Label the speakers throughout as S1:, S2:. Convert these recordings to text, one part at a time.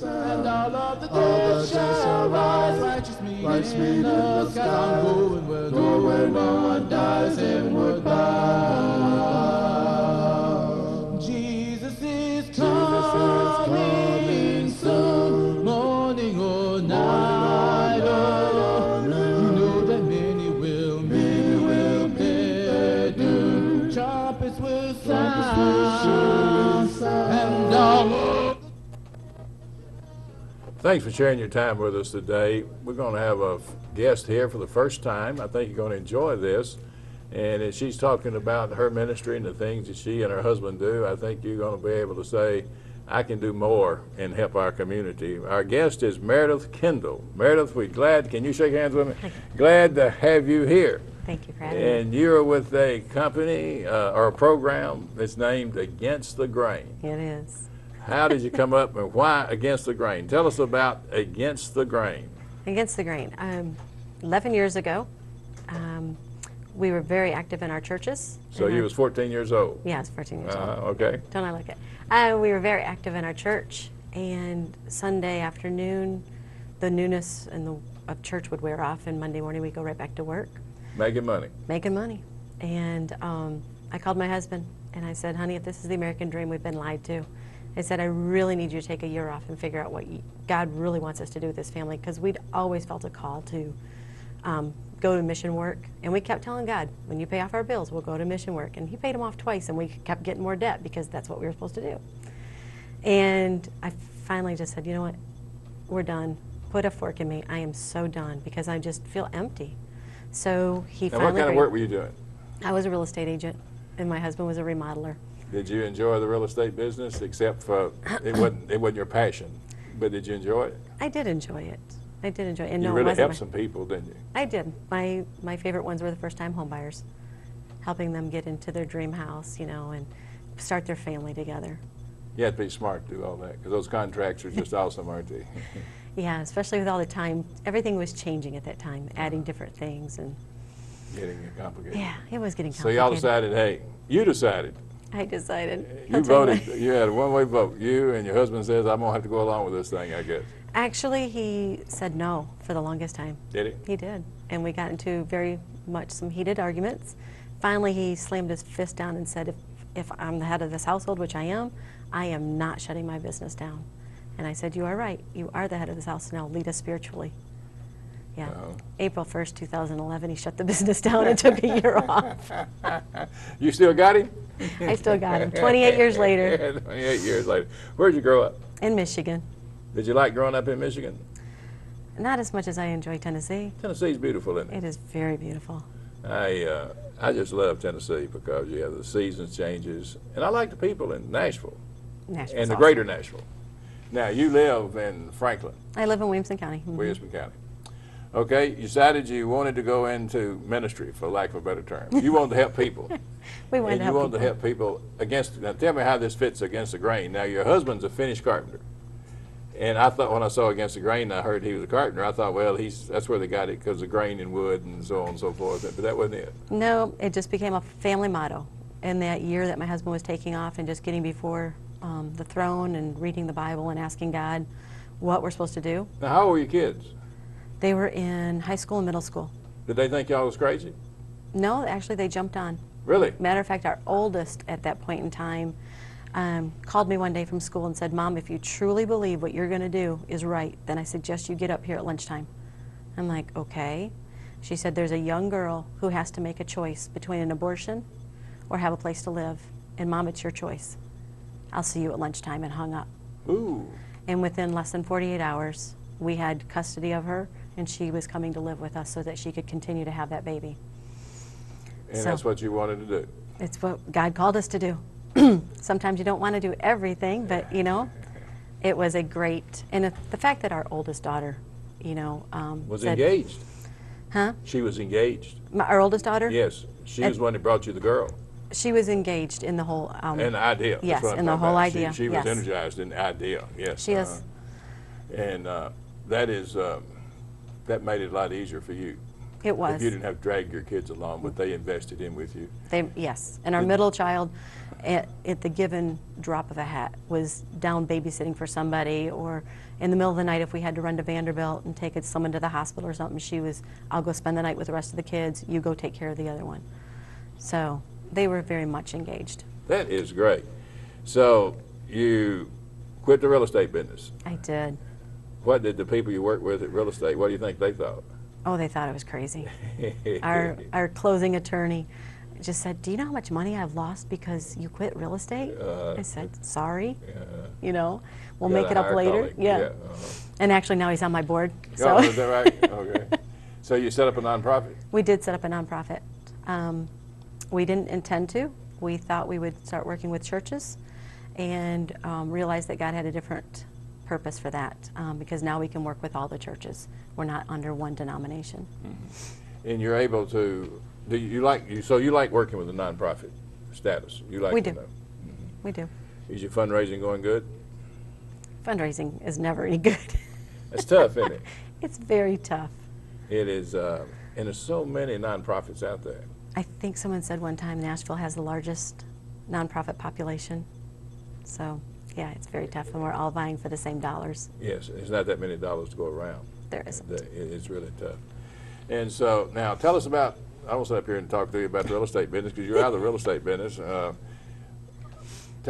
S1: And all of the dead shall rise, righteous meeting us. God, I'm going where no one dies inward bound. Jesus is coming soon, morning or night. Oh, you know that many will meet their doom. Trumpets will sound, and all.
S2: Thanks for sharing your time with us today. We're going to have a guest here for the first time. I think you're going to enjoy this. And as she's talking about her ministry and the things that she and her husband do, I think you're going to be able to say, I can do more and help our community. Our guest is Meredith Kendall. Meredith, we're glad. Can you shake hands with me? Glad to have you here.
S3: Thank you for having me.
S2: And you're with a company or a program that's named Against the Grain.
S3: It is.
S2: How did you come up and why Against the Grain? Tell us about Against the Grain.
S3: Against the Grain. 11 years ago, we were very active in our churches.
S2: So you was 14 years old?
S3: Yeah, I was 14 years old.
S2: Okay.
S3: Don't I like it? We were very active in our church, and Sunday afternoon, the newness of church would wear off, and Monday morning we'd go right back to work.
S2: Making money.
S3: Making money. And I called my husband, and I said, honey, if this is the American dream, we've been lied to. I said, I really need you to take a year off and figure out what God really wants us to do with this family, because we'd always felt a call to go to mission work. And we kept telling God, when you pay off our bills, we'll go to mission work. And he paid them off twice, and we kept getting more debt because that's what we were supposed to do. And I finally just said, you know what, we're done. Put a fork in me. I am so done, because I just feel empty. So he finally
S2: what kind of work were you doing?
S3: I was a real estate agent, and my husband was a remodeler.
S2: Did you enjoy the real estate business, except for it wasn't your passion, but did you enjoy it?
S3: I did enjoy it. I did enjoy it. And
S2: you
S3: no,
S2: really helped some people, didn't you?
S3: I did. My favorite ones were the first-time home buyers, helping them get into their dream house, you know, and start their family together.
S2: You had to be smart to do all that, because those contracts are just awesome, aren't they?
S3: Yeah, especially with all the time. Everything was changing at that time, adding different things. And
S2: getting complicated.
S3: Yeah, it was getting complicated.
S2: So y'all decided, hey, you decided.
S3: I decided.
S2: You voted. You had a one-way vote. You and your husband says, I'm going to have to go along with this thing, I guess.
S3: Actually, he said no for the longest time.
S2: Did he?
S3: He did. And we got into very much some heated arguments. Finally, he slammed his fist down and said, if I'm the head of this household, which I am not shutting my business down. And I said, you are right. You are the head of this house now. Lead us spiritually. Yeah. April 1st, 2011, he shut the business down and took a year off.
S2: You still got him?
S3: I still got him, 28 years later.
S2: 28 years later. Where'd you grow up?
S3: In Michigan.
S2: Did you like growing up in Michigan?
S3: Not as much as I enjoy Tennessee.
S2: Tennessee's beautiful, isn't it?
S3: It is very beautiful.
S2: I just love Tennessee because you have the seasons changes, and I like the people in Nashville.
S3: Nashville's
S2: and the
S3: awesome.
S2: greater Nashville. Now, you live in Franklin.
S3: I live in Williamson County. Mm-hmm.
S2: Williamson County. Okay, you decided you wanted to go into ministry, for lack of a better term. You wanted to help people.
S3: We wanted to help people.
S2: You wanted to help people against, now tell me how this fits Against the Grain. Now, your husband's a finished carpenter. And I thought when I saw Against the Grain, I heard he was a carpenter. I thought, well, that's where they got it, because of grain and wood and so on and so forth. But that wasn't it.
S3: No, it just became a family motto. In that year that my husband was taking off and just getting before the throne and reading the Bible and asking God what we're supposed to do.
S2: Now, how old were your kids?
S3: They were in high school and middle school.
S2: Did they think y'all was crazy?
S3: No, actually they jumped on.
S2: Really?
S3: Matter of fact, our oldest at that point in time called me one day from school and said, Mom, if you truly believe what you're going to do is right, then I suggest you get up here at lunchtime. I'm like, okay. She said, there's a young girl who has to make a choice between an abortion or have a place to live. And Mom, it's your choice. I'll see you at lunchtime, and hung up.
S2: Ooh.
S3: And within less than 48 hours, we had custody of her, and she was coming to live with us so that she could continue to have that baby.
S2: And so, that's what you wanted to do?
S3: It's what God called us to do. Sometimes you don't want to do everything, but, you know, it was a great, and the fact that our oldest daughter, you know,
S2: was said, engaged.
S3: Huh?
S2: She was engaged.
S3: Our oldest daughter?
S2: Yes. She was the one that brought you the girl.
S3: She was engaged in the whole...
S2: in the idea.
S3: Yes, in the whole idea.
S2: She was energized in the idea, yes.
S3: She is.
S2: And that made it a lot easier for you.
S3: It was.
S2: If you didn't have to drag your kids along, but they invested in with you.
S3: Yes, and our middle child, at the given drop of a hat, was down babysitting for somebody, or in the middle of the night if we had to run to Vanderbilt and take someone to the hospital or something, she was, I'll go spend the night with the rest of the kids, you go take care of the other one. So they were very much engaged.
S2: That is great. So you quit the real estate business.
S3: I did.
S2: What did the people you worked with at real estate, what do you think they thought?
S3: Oh, they thought it was crazy. Our closing attorney just said, do you know how much money I've lost because you quit real estate? I said, sorry, you know, we'll make it up later. Yeah. And actually now he's on my board. So.
S2: Oh, is that right? Okay. So you set up a nonprofit?
S3: We did set up a nonprofit. We didn't intend to. We thought we would start working with churches, and realized that God had a different purpose for that, because now we can work with all the churches. We're not under one denomination.
S2: Mm-hmm. And you're able to, so you like working with a nonprofit status? You like
S3: we do.
S2: Mm-hmm.
S3: We do.
S2: Is your fundraising going good?
S3: Fundraising is never any good.
S2: It's tough, isn't it?
S3: It's very tough.
S2: It is, and there's so many nonprofits out there.
S3: I think someone said one time Nashville has the largest nonprofit population. So, yeah, it's very tough, and we're all vying for the same dollars.
S2: Yes, there's not that many dollars to go around.
S3: There isn't.
S2: It's really tough. And so, now tell us about, I won't sit up here and talk to you about the real estate business because you're out of the real estate business. Tell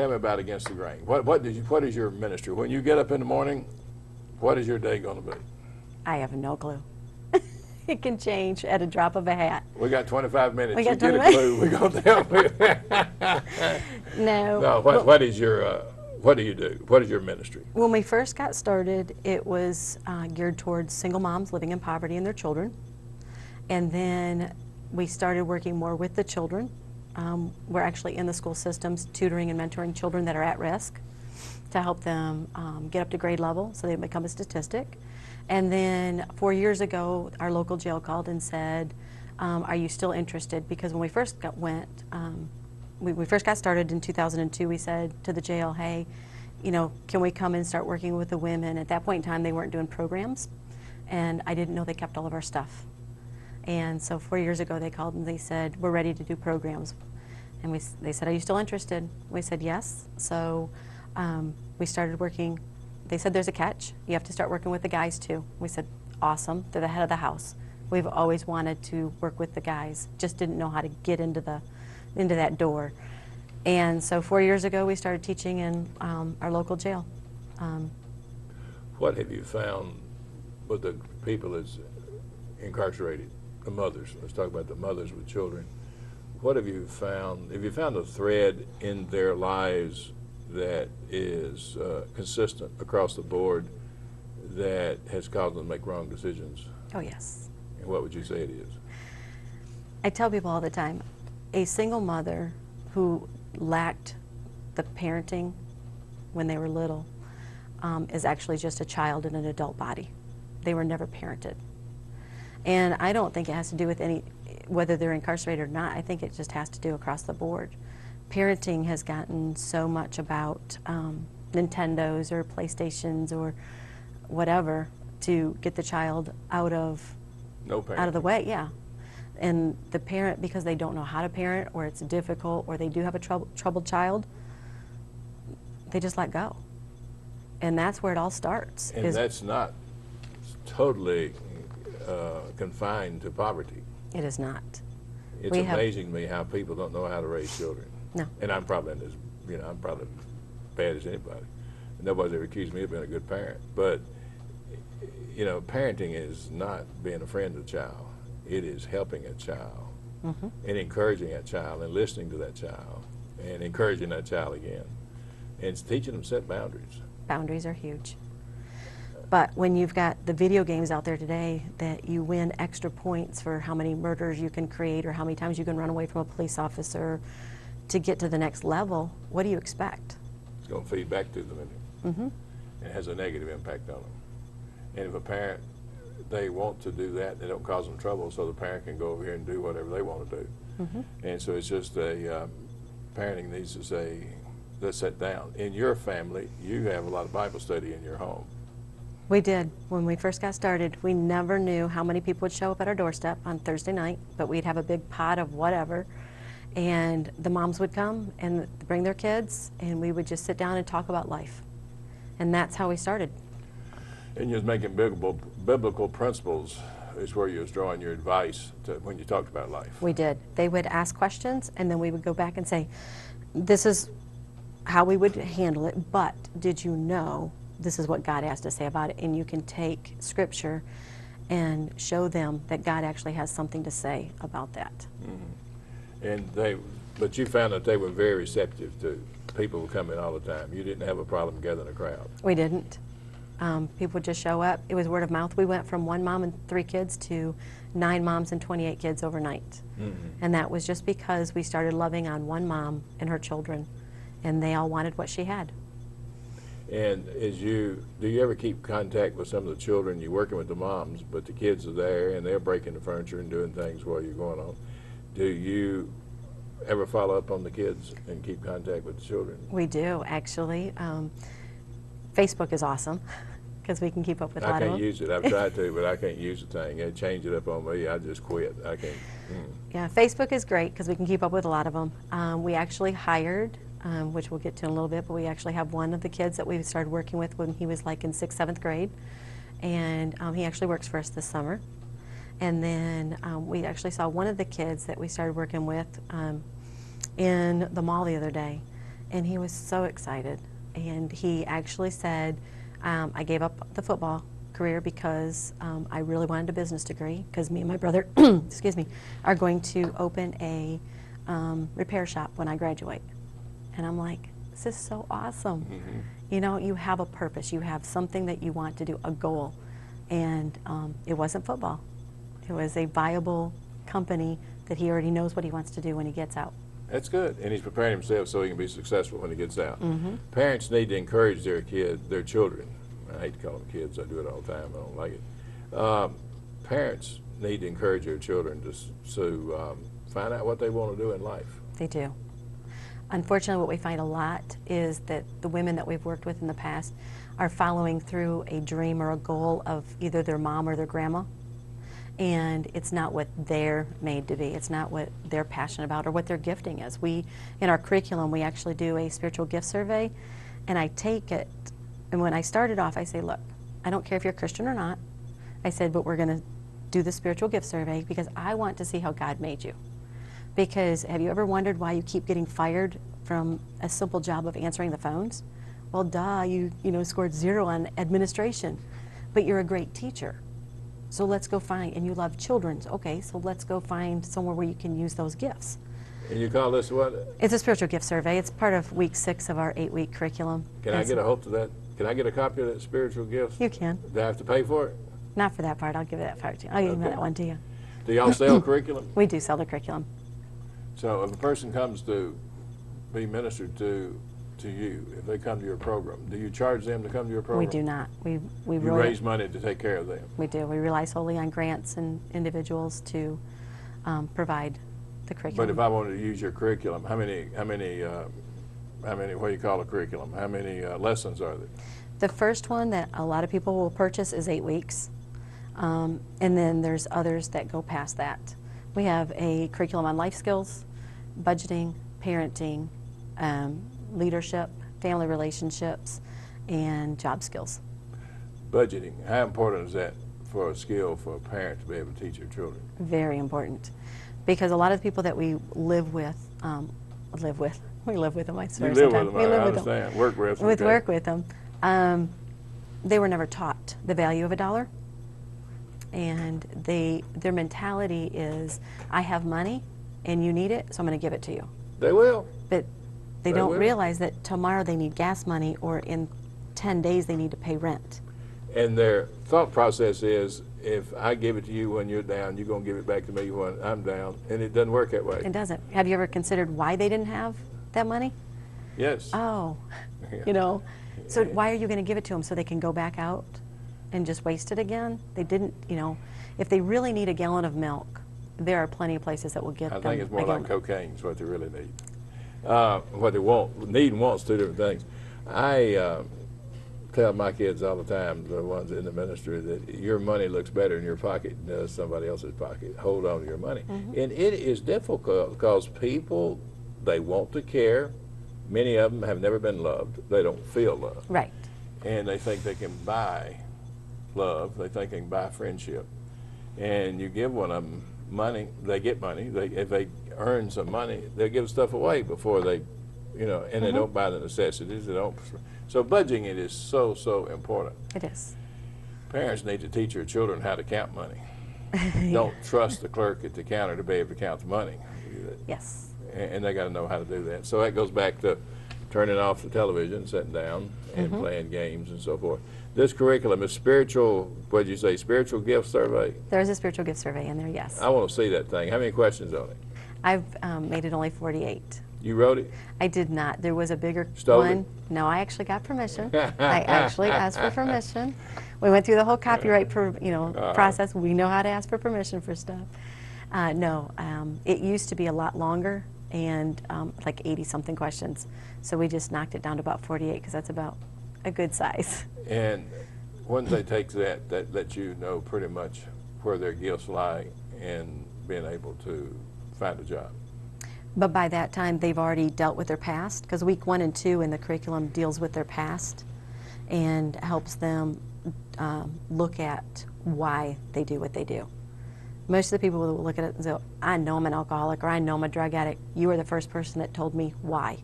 S2: me about Against the Grain. What is your ministry? When you get up in the morning, what is your day going to be?
S3: I have no clue. It can change at a drop of a hat.
S2: We got 25 minutes.
S3: We got
S2: you
S3: 25
S2: get a clue, we're going to tell me.
S3: No.
S2: No, what do you do? What is your ministry?
S3: When we first got started, it was geared towards single moms living in poverty and their children. And then we started working more with the children. We're actually in the school systems tutoring and mentoring children that are at risk to help them get up to grade level so they become a statistic. And then 4 years ago, our local jail called and said, are you still interested? Because when we first we first got started in 2002, we said to the jail, hey, you know, can we come and start working with the women? At that point in time, they weren't doing programs, and I didn't know they kept all of our stuff. And so 4 years ago, they called and they said, we're ready to do programs. And they said, are you still interested? We said, yes. So we started working. They said, there's a catch. You have to start working with the guys, too. We said, awesome. They're the head of the house. We've always wanted to work with the guys, just didn't know how to get into that door. And so 4 years ago, we started teaching in our local jail.
S2: What have you found with the people that's incarcerated, the mothers? Let's talk about the mothers with children. What have you found? Have you found a thread in their lives that is consistent across the board that has caused them to make wrong decisions?
S3: Oh, yes.
S2: And what would you say it is?
S3: I tell people all the time, a single mother who lacked the parenting when they were little is actually just a child in an adult body. They were never parented. And I don't think it has to do with whether they're incarcerated or not. I think it just has to do across the board. Parenting has gotten so much about Nintendos or PlayStations or whatever to get the child out of the way, yeah. And the parent, because they don't know how to parent, or it's difficult, or they do have a troubled child, they just let go. And that's where it all starts.
S2: And that's not totally confined to poverty.
S3: It is not.
S2: It's amazing to me how people don't know how to raise children.
S3: No.
S2: And I'm probably I'm probably bad as anybody. Nobody's ever accused me of being a good parent. But, you know, parenting is not being a friend of the child. It is helping a child and encouraging that child and listening to that child and encouraging that child again. And it's teaching them to set boundaries.
S3: Boundaries are huge. But when you've got the video games out there today that you win extra points for how many murders you can create or how many times you can run away from a police officer to get to the next level, what do you expect?
S2: It's going to feed back to them, isn't it? And it has a negative impact on them. And if a parent, they want to do that, they don't cause them trouble, so the parent can go over here and do whatever they want to do. And so it's just parenting needs to say, let's sit down. In your family, you have a lot of Bible study in your home.
S3: We did. When we first got started, we never knew how many people would show up at our doorstep on Thursday night, but we'd have a big pot of whatever, and the moms would come and bring their kids, and we would just sit down and talk about life. And that's how we started.
S2: And you was making biblical principles is where you was drawing your advice to when you talked about life.
S3: We did. They would ask questions, and then we would go back and say, this is how we would handle it, but did you know this is what God has to say about it? And you can take scripture and show them that God actually has something to say about that.
S2: Mm-hmm. And but you found that they were very receptive to people who come in all the time. You didn't have a problem gathering a crowd.
S3: We didn't. People would just show up. It was word of mouth. We went from 1 mom and 3 kids to 9 moms and 28 kids overnight. Mm-hmm. And that was just because we started loving on one mom and her children, and they all wanted what she had.
S2: And do you ever keep contact with some of the children? You're working with the moms, but the kids are there and they're breaking the furniture and doing things while you're going on. Do you ever follow up on the kids and keep contact with the children?
S3: We do, actually. Facebook is awesome because we can keep up with a lot of them.
S2: I can't use it. I've tried to, but I can't use the thing. They change it up on me. I just quit. I can't.
S3: Yeah, Facebook is great because we can keep up with a lot of them. We actually hired, which we'll get to in a little bit, but we actually have one of the kids that we started working with when he was like in 6th, 7th grade. And he actually works for us this summer. And then we actually saw one of the kids that we started working with in the mall the other day. And he was so excited. And he actually said, I gave up the football career because I really wanted a business degree because me and my brother, excuse me, are going to open a repair shop when I graduate. And I'm like, this is so awesome. Mm-hmm. You know, you have a purpose. You have something that you want to do, a goal. And it wasn't football. It was a viable company that he already knows what he wants to do when he gets out.
S2: That's good, and he's preparing himself so he can be successful when he gets out.
S3: Mm-hmm.
S2: Parents need to encourage their children. I hate to call them kids. I do it all the time. I don't like it. Parents need to encourage their children to find out what they want to do in life.
S3: They do. Unfortunately, what we find a lot is that the women that we've worked with in the past are following through a dream or a goal of either their mom or their grandma. And it's not what they're made to be. It's not what they're passionate about or what their gifting is. In our curriculum, we actually do a spiritual gift survey, and I take it, and when I started off, I say, look, I don't care if you're Christian or not. I said, but we're going to do the spiritual gift survey because I want to see how God made you. Because have you ever wondered why you keep getting fired from a simple job of answering the phones? Well, duh, you scored 0 on administration, but you're a great teacher. So let's go find, and you love children. Okay, so let's go find somewhere where you can use those gifts.
S2: And you call this what?
S3: It's a spiritual gift survey. It's part of week 6 of our 8-week curriculum.
S2: Can I get a hold of that? Can I get a copy of that spiritual gift?
S3: You can.
S2: Do I have to pay for it?
S3: Not for that part. I'll give you that part to you. I'll give you that one to you.
S2: Do y'all sell curriculum?
S3: We do sell the curriculum.
S2: So if a person comes to be ministered to you, if they come to your program, do you charge them to come to your program?
S3: We do not. We
S2: you raise money to take care of them.
S3: We do. We rely solely on grants and individuals to provide the curriculum.
S2: But if I wanted to use your curriculum, how many what do you call a curriculum? How many lessons are there?
S3: The first one that a lot of people will purchase is 8 weeks, and then there's others that go past that. We have a curriculum on life skills, budgeting, parenting, leadership, family relationships, and job skills.
S2: Budgeting, how important is that for a skill for a parent to be able to teach their children?
S3: Very important, because a lot of the people that we live with, we live with them, I swear.
S2: You live
S3: sometimes.
S2: with them, I understand. Work with them.
S3: Work with them. They were never taught the value of a dollar, and their mentality is, I have money, and you need it, so I'm going to give it to you.
S2: They will.
S3: But they don't realize that tomorrow they need gas money, or in 10 days they need to pay rent.
S2: And their thought process is, if I give it to you when you're down, you're going to give it back to me when I'm down, and it doesn't work that way.
S3: It doesn't. Have you ever considered why they didn't have that money?
S2: Yes.
S3: Oh, so why are you going to give it to them so they can go back out and just waste it again? They didn't, if they really need a gallon of milk, there are plenty of places that will get them.
S2: I think it's more like cocaine is what they really need. What they need and want's 2 different things. tell my kids all the time, the ones in the ministry, that your money looks better in your pocket than does somebody else's pocket. Hold on to your money. And it is difficult because people, they want to care. Many of them have never been loved. They don't feel loved.
S3: Right.
S2: And they think they can buy love. They think they can buy friendship. And you give one of them money, they get money. If they earn some money, they'll give stuff away before they, you know, and they don't buy the necessities. They don't. So budgeting it is so, so important.
S3: It is.
S2: Parents need to teach their children how to count money. Don't trust the clerk at the counter to be able to count the money.
S3: Yes.
S2: And they got to know how to do that. So that goes back to turning off the television, sitting down, and playing games and so forth. This curriculum is spiritual, what did you say, spiritual gift survey?
S3: There's a spiritual gift survey in there, yes.
S2: I want to see that thing. How many questions on it?
S3: I've made it only 48.
S2: You wrote it?
S3: I did not. There was a bigger
S2: Stole
S3: one.
S2: it?
S3: No, I actually got permission. I actually asked for permission. We went through the whole copyright process. We know how to ask for permission for stuff. No, it used to be a lot longer and like 80-something questions. So we just knocked it down to about 48 because that's about a good size.
S2: And once they take that, that lets you know pretty much where their gifts lie in being able to find a job.
S3: But by that time, they've already dealt with their past, because week 1 and 2 in the curriculum deals with their past and helps them look at why they do what they do. Most of the people will look at it and say, I know I'm an alcoholic or I know I'm a drug addict. You were the first person that told me why,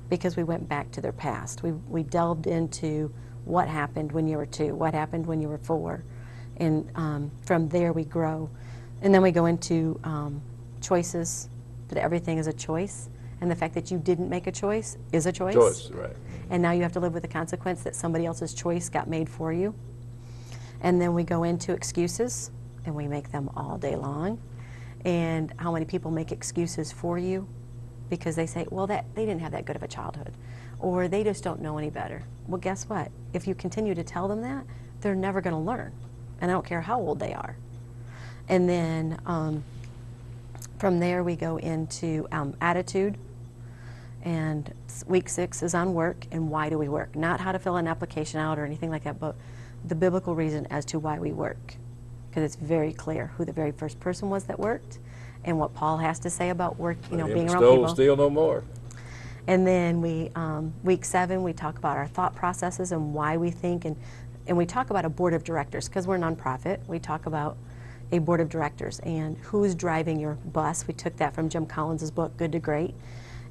S3: because we went back to their past. We delved into what happened when you were 2, what happened when you were 4, and from there we grow. And then we go into choices, that everything is a choice, and the fact that you didn't make a choice is a choice.
S2: Choice, right.
S3: And now you have to live with the consequence that somebody else's choice got made for you. And then we go into excuses, and we make them all day long. And how many people make excuses for you because they say, well, they didn't have that good of a childhood, or they just don't know any better. Well, guess what? If you continue to tell them that, they're never going to learn, and I don't care how old they are. And then from there we go into attitude, and week 6 is on work and why do we work. Not how to fill an application out or anything like that, but the biblical reason as to why we work, because it's very clear who the very first person was that worked and what Paul has to say about work, being around people.
S2: Steal no more.
S3: And then week 7 we talk about our thought processes and why we think, and we talk about a board of directors, because we're a nonprofit. We talk about a board of directors and who's driving your bus. We took that from Jim Collins' book, Good to Great,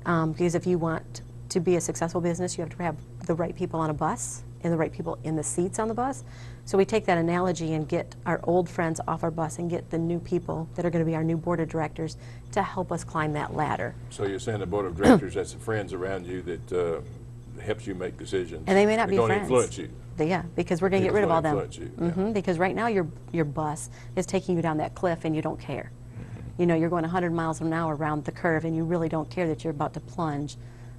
S3: because if you want to be a successful business, you have to have the right people on a bus and the right people in the seats on the bus. So we take that analogy and get our old friends off our bus and get the new people that are going to be our new board of directors to help us climb that ladder.
S2: So you're saying the board of directors, that's the friends around you that helps you make decisions.
S3: And they may not be
S2: don't
S3: friends.
S2: Influence you.
S3: Yeah, because we're going to get rid of all them.
S2: You,
S3: Because right now your bus is taking you down that cliff and you don't care. You're going 100 miles an hour around the curve and you really don't care that you're about to plunge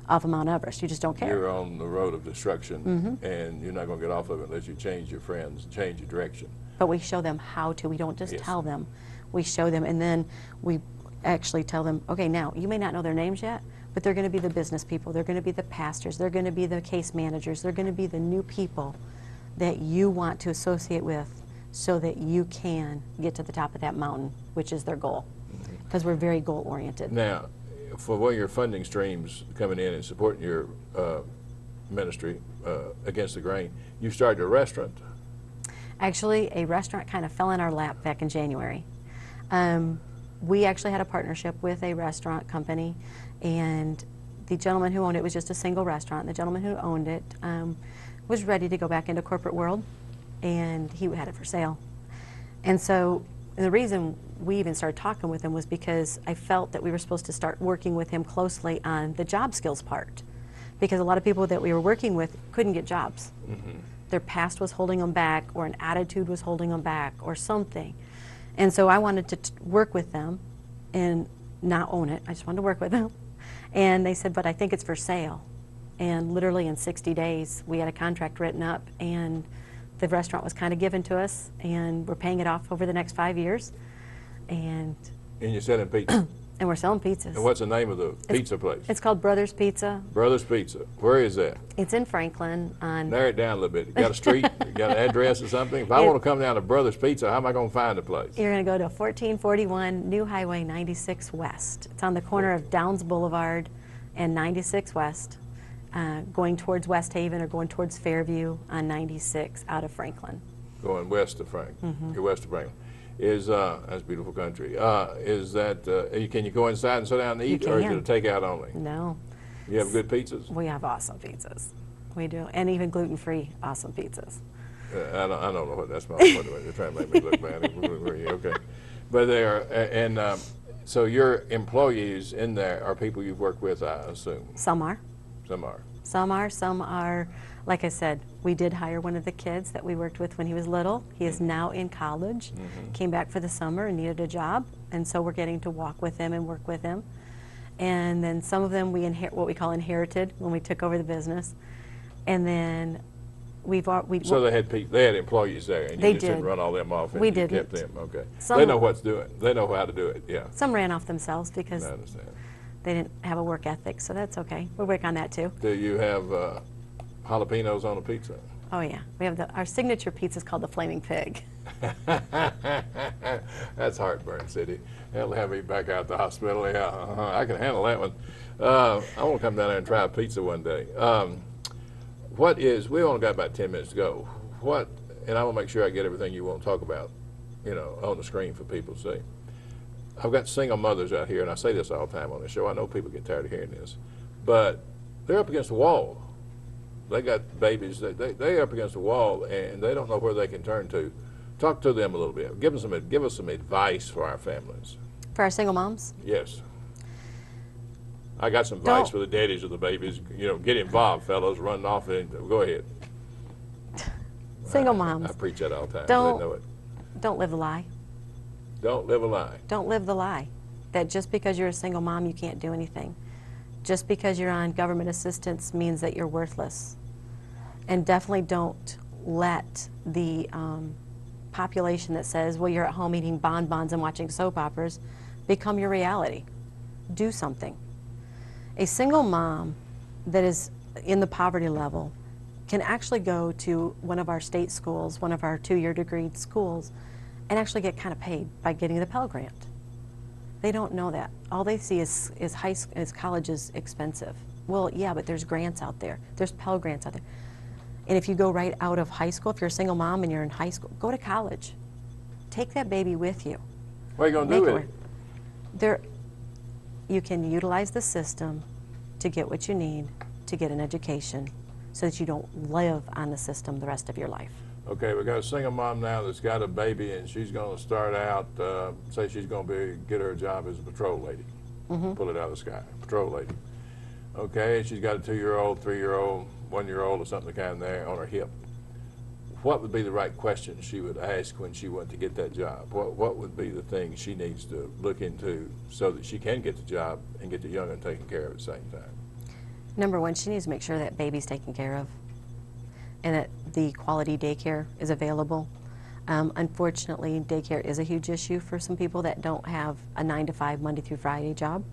S3: off of Mount Everest. You just don't care.
S2: You're on the road of destruction, and you're not going to get off of it unless you change your friends, change your direction.
S3: But we show them how to. We don't just tell them. We show them, and then we actually tell them, okay, now, you may not know their names yet, but they're going to be the business people. They're going to be the pastors. They're going to be the case managers. They're going to be the new people that you want to associate with so that you can get to the top of that mountain, which is their goal, because we're very goal-oriented.
S2: Now, for one of your funding streams coming in and supporting your ministry against the grain, you started a restaurant.
S3: Actually, a restaurant kind of fell in our lap back in January. We actually had a partnership with a restaurant company, and the gentleman who owned it was just a single restaurant. The gentleman who owned it was ready to go back into corporate world, and he had it for sale. And so the reason we even started talking with him was because I felt that we were supposed to start working with him closely on the job skills part, because a lot of people that we were working with couldn't get jobs. Their past was holding them back, or an attitude was holding them back, or something. And so I wanted to work with them and not own it. I just wanted to work with them. And they said, but I think it's for sale. And literally in 60 days, we had a contract written up, and the restaurant was kind of given to us, and we're paying it off over the next 5 years. And
S2: you're selling pizza?
S3: And we're selling pizzas.
S2: And what's the name of the pizza place?
S3: It's called Brothers Pizza.
S2: Brothers Pizza. Where is that?
S3: It's in Franklin on...
S2: Narrow it down a little bit. You got a street? You got an address or something? If I want to come down to Brothers Pizza, how am I going to find the place?
S3: You're going to go to 1441 New Highway 96 West. It's on the corner of Downs Boulevard and 96 West, going towards West Haven or going towards Fairview on 96 out of Franklin.
S2: Going west of Franklin. You're west of Franklin. That's beautiful country. Is that, can you go inside and sit down and eat, or is it a takeout only?
S3: No.
S2: You have good pizzas?
S3: We have awesome pizzas. We do, and even gluten-free awesome pizzas.
S2: I don't know what that's about. They're trying to make me look bad. Okay. But they are, and so your employees in there are people you've worked with, I assume?
S3: Some are.
S2: Some are.
S3: Some are, like I said, we did hire one of the kids that we worked with when he was little. He is now in college, came back for the summer and needed a job, and so we're getting to walk with him and work with him. And then some of them we what we call inherited when we took over the business. And then
S2: so they had employees there, and you just didn't run all them off, and
S3: we
S2: you kept them. Okay. They know what's doing. They know how to do it. Yeah.
S3: Some ran off themselves because
S2: I understand.
S3: They didn't have a work ethic, so that's okay. We'll work on that too.
S2: Do you have jalapenos on a pizza?
S3: Oh yeah, we have our signature pizza is called the Flaming Pig.
S2: That's heartburn city. That'll have me back out the hospital. Yeah, I can handle that one. I want to come down there and try a pizza one day. We only got about 10 minutes to go. And I will make sure I get everything you want to talk about, on the screen for people to see. I've got single mothers out here, and I say this all the time on the show. I know people get tired of hearing this, but they're up against the wall. They got babies. They're up against the wall, and they don't know where they can turn to. Talk to them a little bit. Give us some advice for our families.
S3: For our single moms?
S2: Yes. I got some advice for the daddies of the babies. Get involved, fellas. Run off and go ahead.
S3: Single moms.
S2: I preach that all the time. They know it.
S3: Don't live a lie.
S2: Don't live a lie.
S3: Don't live the lie that just because you're a single mom you can't do anything. Just because you're on government assistance means that you're worthless. And definitely don't let the population that says, well, you're at home eating bonbons and watching soap operas become your reality. Do something. A single mom that is in the poverty level can actually go to one of our state schools, one of our 2-year degree schools, and actually get kind of paid by getting the Pell Grant. They don't know that. All they see is college is expensive. Well, yeah, but there's grants out there. There's Pell Grants out there. And if you go right out of high school, if you're a single mom and you're in high school, go to college. Take that baby with you.
S2: What are you going to do with it?
S3: You can utilize the system to get what you need to get an education so that you don't live on the system the rest of your life.
S2: Okay, we got a single mom now that's got a baby, and she's going to start out, say she's going to get her a job as a patrol lady. Pull it out of the sky, patrol lady. Okay, she's got a 2-year-old, 3-year-old, 1-year-old or something kind of there on her hip. What would be the right question she would ask when she went to get that job? What would be the thing she needs to look into so that she can get the job and get the young one taken care of at the same time?
S3: Number one, she needs to make sure that baby's taken care of and that the quality daycare is available. Unfortunately, daycare is a huge issue for some people that don't have a 9-to-5 Monday through Friday job.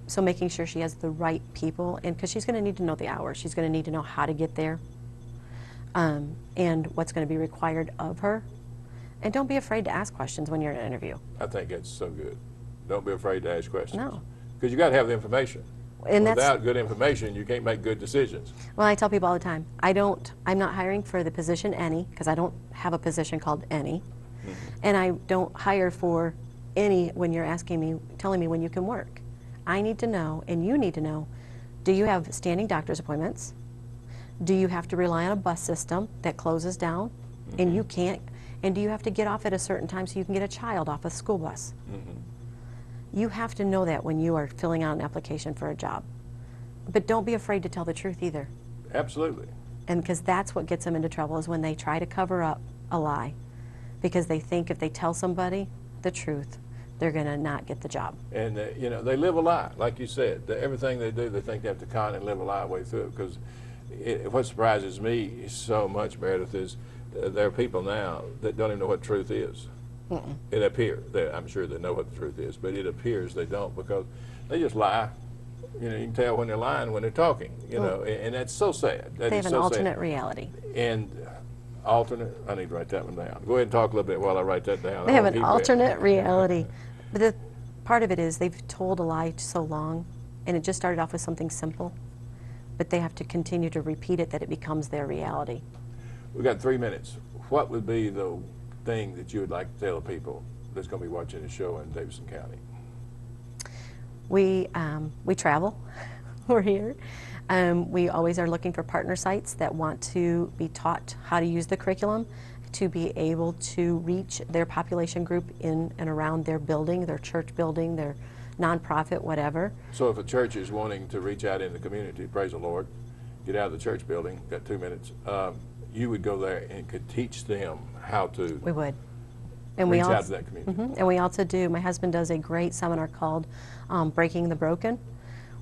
S3: So making sure she has the right people, and because she's going to need to know the hours, she's going to need to know how to get there, and what's going to be required of her. And don't be afraid to ask questions when you're in an interview.
S2: I think that's so good. Don't be afraid to ask questions.
S3: No.
S2: Because you got to have the information.
S3: And
S2: without good information, you can't make good decisions.
S3: Well, I tell people all the time, I'm not hiring for the position any, because I don't have a position called any. And I don't hire for any when you're telling me when you can work. I need to know, and you need to know, do you have standing doctor's appointments? Do you have to rely on a bus system that closes down and you can't? And do you have to get off at a certain time so you can get a child off a school bus? You have to know that when you are filling out an application for a job. But don't be afraid to tell the truth either.
S2: Absolutely.
S3: And because that's what gets them into trouble, is when they try to cover up a lie. Because they think if they tell somebody the truth, they're going to not get the job. And
S2: they live a lie, like you said. Everything they do, they think they have to con and live a lie way through it. Because what surprises me so much, Meredith, is there are people now that don't even know what truth is. It appears. I'm sure they know what the truth is, but it appears they don't, because they just lie. You know, you can tell when they're lying when they're talking, you know, and that's so sad. That
S3: They
S2: is
S3: have an
S2: so
S3: alternate
S2: sad.
S3: reality.
S2: And alternate, I need to write that one down. Go ahead and talk a little bit while I write that down.
S3: They have
S2: I'll
S3: an
S2: keep it.
S3: alternate reality. But the part of it is they've told a lie so long, and it just started off with something simple, but they have to continue to repeat it that it becomes their reality.
S2: We've got 3 minutes. What would be the thing that you would like to tell the people that's going to be watching the show in Davidson County?
S3: We travel. We're here. We always are looking for partner sites that want to be taught how to use the curriculum to be able to reach their population group in and around their building, their church building, their nonprofit, whatever.
S2: So if a church is wanting to reach out in the community, praise the Lord, get out of the church building, got 2 minutes, you would go there and could teach them how to
S3: We would. And
S2: reach
S3: we
S2: out
S3: also,
S2: to that community.
S3: And we also do, my husband does a great seminar called Breaking the Broken,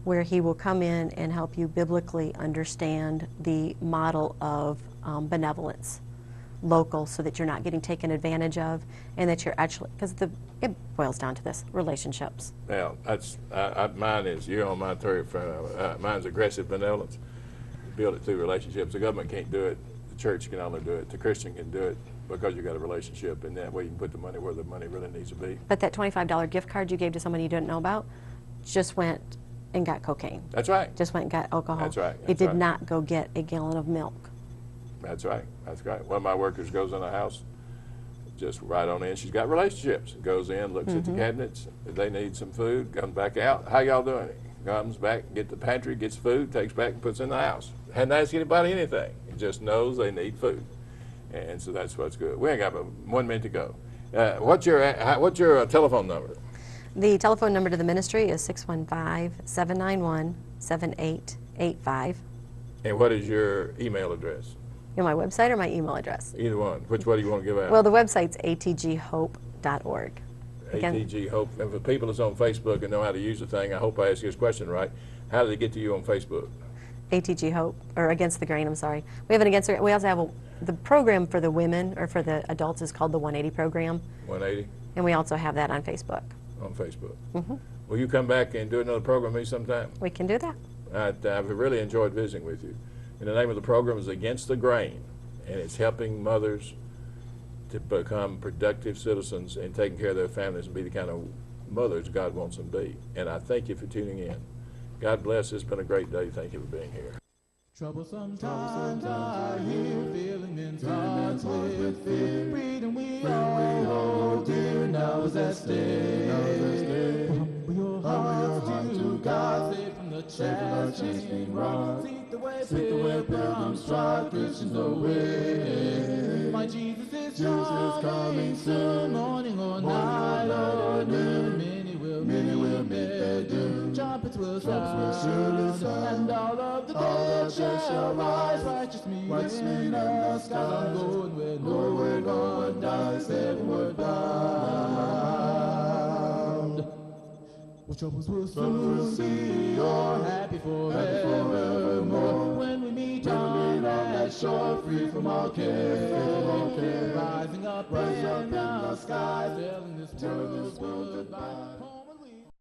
S3: where he will come in and help you biblically understand the model of benevolence, local, so that you're not getting taken advantage of, and that you're actually, because it boils down to this, relationships.
S2: Now, that's, mine is, you're on my third front, mine's aggressive benevolence. Build it through relationships. The government can't do it. The church can only do it. The Christian can do it because you got a relationship, and that way you can put the money where the money really needs to be.
S3: But that $25 gift card you gave to somebody you didn't know about just went and got cocaine.
S2: That's right.
S3: Just went and got alcohol.
S2: That's right.
S3: It
S2: That's
S3: did
S2: right.
S3: not go get a gallon of milk.
S2: That's right. That's right. One of my workers goes in the house, just right on in. She's got relationships. Goes in, looks at the cabinets. If they need some food, comes back out. How y'all doing? Comes back, get the pantry, gets food, takes back and puts in the house. Hadn't asked anybody anything. He just knows they need food. And so that's what's good. We ain't got but 1 minute to go. What's your telephone number?
S3: The telephone number to the ministry is 615-791-7885.
S2: And what is your email address?
S3: You know, my website or my email address?
S2: Either one. Which one do you want to give out?
S3: Well, the website's atghope.org. Again,
S2: ATG Hope. And for people that's on Facebook and know how to use the thing, I hope I asked you this question right. How do they get to you on Facebook?
S3: ATG Hope, or Against the Grain, I'm sorry. We have an Against the, we also have the program for the women, or for the adults, is called the 180 program.
S2: 180?
S3: And we also have that on Facebook.
S2: On Facebook. Will you come back and do another program with me sometime?
S3: We can do that.
S2: I've really enjoyed visiting with you. And the name of the program is Against the Grain, and it's helping mothers to become productive citizens and taking care of their families and be the kind of mothers God wants them to be. And I thank you for tuning in. God bless. It's been a great day. Thank you for being here.
S1: Troublesome times are here, feeling men's hearts with fear. Freedom we all hold dear, now is at stake. Humble your hearts to God, save from the chastening rod. Seek the way pilgrims trod, Christians no way. My Jesus is coming soon, morning or night or noon. Many will meet their doom. Trumpets will sound, and all of the dead shall rise. Righteous me in the skies. I'm going where no one dies, heavenward bound. Well, troubles will soon be o'er, happy forevermore. When we meet on that shore, free from all care. Rising up in the skies, sailing this world goodbye.